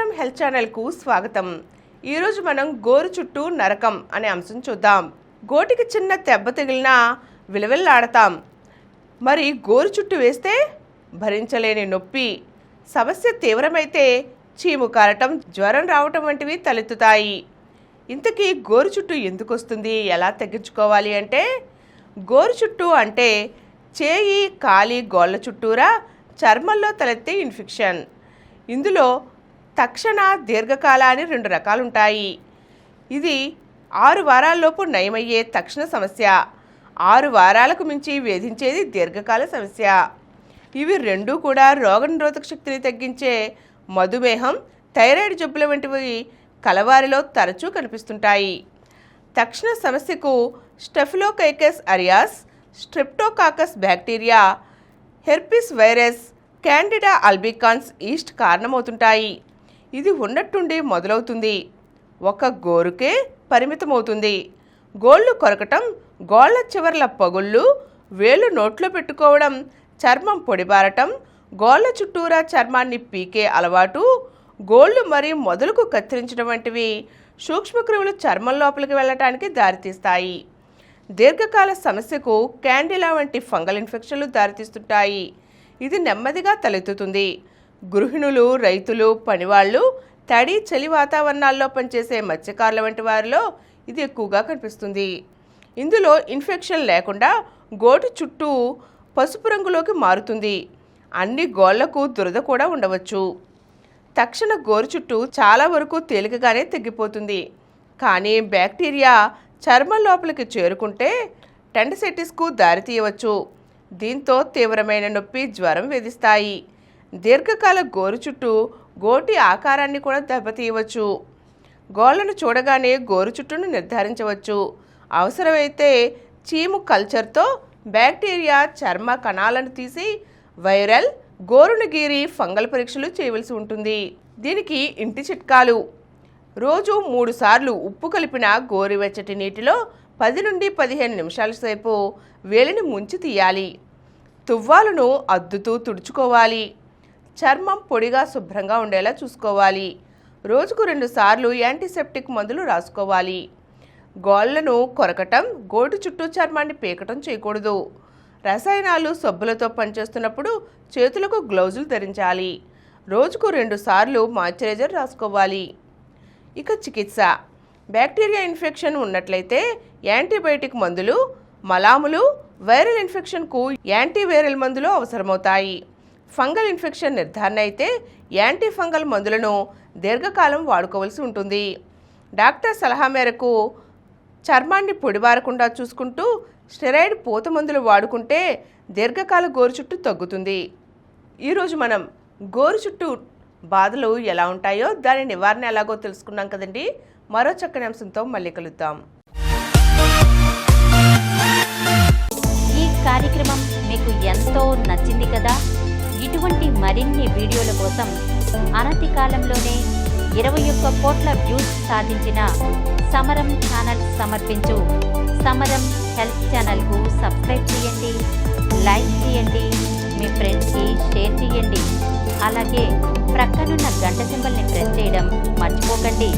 సమరం హెల్త్ ఛానల్కు స్వాగతం. ఈరోజు మనం గోరు చుట్టూ నరకం అనే అంశం చూద్దాం. గోటికి చిన్న దెబ్బ తగిలినా విలవిల్లాడతాం. మరి గోరు చుట్టూ వేస్తే భరించలేని నొప్పి, సమస్య తీవ్రమైతే చీము కారటం, జ్వరం రావటం వంటివి తలెత్తుతాయి. ఇంతకీ గోరు చుట్టూ ఎందుకు వస్తుంది, ఎలా తగ్గించుకోవాలి అంటే, గోరు చుట్టూ అంటే చేయి, కాలి, గోళ్ళ చుట్టూరా చర్మంలో తలెత్తే ఇన్ఫెక్షన్. ఇందులో తక్షణ, దీర్ఘకాల అని 2 రకాలుంటాయి. ఇది 6 వారాల్లోపు నయమయ్యే తక్షణ సమస్య, 6 వారాలకు మించి వేధించేది దీర్ఘకాల సమస్య. ఇవి రెండూ కూడా రోగనిరోధక శక్తిని తగ్గించే మధుమేహం, థైరాయిడ్ జబ్బుల వంటివి కలవారిలో తరచూ కనిపిస్తుంటాయి. తక్షణ సమస్యకు Staphylococcus aureus, Streptococcus bacteria, herpes virus, Candida albicans yeast కారణమవుతుంటాయి. ఇది ఉన్నట్టుండి మొదలవుతుంది, ఒక గోరుకే పరిమితమవుతుంది. గోళ్ళు కొరకటం, గోళ్ళ చివర్ల పగుళ్ళు, వేళ్ళు నోట్లో పెట్టుకోవడం, చర్మం పొడిబారటం, గోళ్ళ చుట్టూరా చర్మాన్ని పీకే అలవాటు, గోళ్ళు మరియు మొదలుకు కత్తిరించడం వంటివి సూక్ష్మక్రిములు చర్మం లోపలికి వెళ్ళటానికి దారితీస్తాయి. దీర్ఘకాల సమస్యకు క్యాండిలా వంటి ఫంగల్ ఇన్ఫెక్షన్లు దారితీస్తుంటాయి. ఇది నెమ్మదిగా తలెత్తుతుంది. గృహిణులు, రైతులు, పనివాళ్ళు, తడి, చలి వాతావరణాల్లో పనిచేసే మత్స్యకారుల వంటి వారిలో ఇది ఎక్కువగా కనిపిస్తుంది. ఇందులో ఇన్ఫెక్షన్ లేకుండా గోటి చుట్టూ పసుపు రంగులోకి మారుతుంది. అన్ని గోళ్లకు దురద కూడా ఉండవచ్చు. తక్షణ గోరు చుట్టూ చాలా వరకు తేలికగానే తగ్గిపోతుంది. కానీ బ్యాక్టీరియా చర్మం లోపలికి చేరుకుంటే టెండసైటిస్కు దారితీయవచ్చు. దీంతో తీవ్రమైన నొప్పి, జ్వరం వేధిస్తాయి. దీర్ఘకాల గోరు చుట్టూ గోటి ఆకారాన్ని కూడా దెబ్బతీయవచ్చు. గోళ్లను చూడగానే గోరు చుట్టూను నిర్ధారించవచ్చు. అవసరమైతే చీము కల్చర్తో బ్యాక్టీరియా చర్మ కణాలను తీసి వైరల్, గోరును గీరి ఫంగల్ పరీక్షలు చేయవలసి ఉంటుంది. దీనికి ఇంటి చిట్కాలు: రోజు 3 సార్లు ఉప్పు కలిపిన గోరువెచ్చటి నీటిలో 10 నుండి 15 నిమిషాల సేపు వేలిని ముంచి తీయాలి. తువ్వాలును అద్దుతూ తుడుచుకోవాలి. చర్మం పొడిగా శుభ్రంగా ఉండేలా చూసుకోవాలి. రోజుకు 2 సార్లు యాంటీసెప్టిక్ మందులు రాసుకోవాలి. గోళ్లను కొరకటం, గోటి చుట్టూ చర్మాన్ని పీకటం చేయకూడదు. రసాయనాలు, సబ్బులతో పనిచేస్తున్నప్పుడు చేతులకు గ్లౌజులు ధరించాలి. రోజుకు 2 సార్లు మాయిశ్చరైజర్ రాసుకోవాలి. ఇక చికిత్స: బ్యాక్టీరియా ఇన్ఫెక్షన్ ఉన్నట్లయితే యాంటీబయాటిక్ మందులు, మలాములు, వైరల్ ఇన్ఫెక్షన్కు యాంటీవైరల్ మందులు అవసరమవుతాయి. ఫంగల్ ఇన్ఫెక్షన్ నిర్ధారణ అయితే యాంటీ ఫంగల్ మందులను దీర్ఘకాలం వాడుకోవాల్సి ఉంటుంది. డాక్టర్ సలహా మేరకు చర్మాన్ని పొడిబారకుండా చూసుకుంటూ స్టెరాయిడ్ పూత మందులు వాడుకుంటే దీర్ఘకాల గోరు చుట్టూ తగ్గుతుంది. ఈరోజు మనం గోరు చుట్టూ బాధలు ఎలా ఉంటాయో, దాని నివారణ ఎలాగో తెలుసుకున్నాం కదండి. మరో చక్కని అంశంతో మళ్ళీ కలుద్దాం. ఈ కార్యక్రమం మీకు ఎంతో నచ్చింది కదా. ఇటువంటి మరిన్ని వీడియోల కోసం అనతి కాలంలోనే 21 కోట్ల వ్యూస్ సాధించిన సమరం ఛానల్ సమర్పించు సమరం హెల్త్ ఛానల్కు సబ్స్క్రైబ్ చేయండి, లైక్ చేయండి, మీ ఫ్రెండ్స్కి షేర్ చేయండి. అలాగే ప్రక్కనున్న గంట సింబల్ని ప్రెస్ చేయడం మర్చిపోకండి.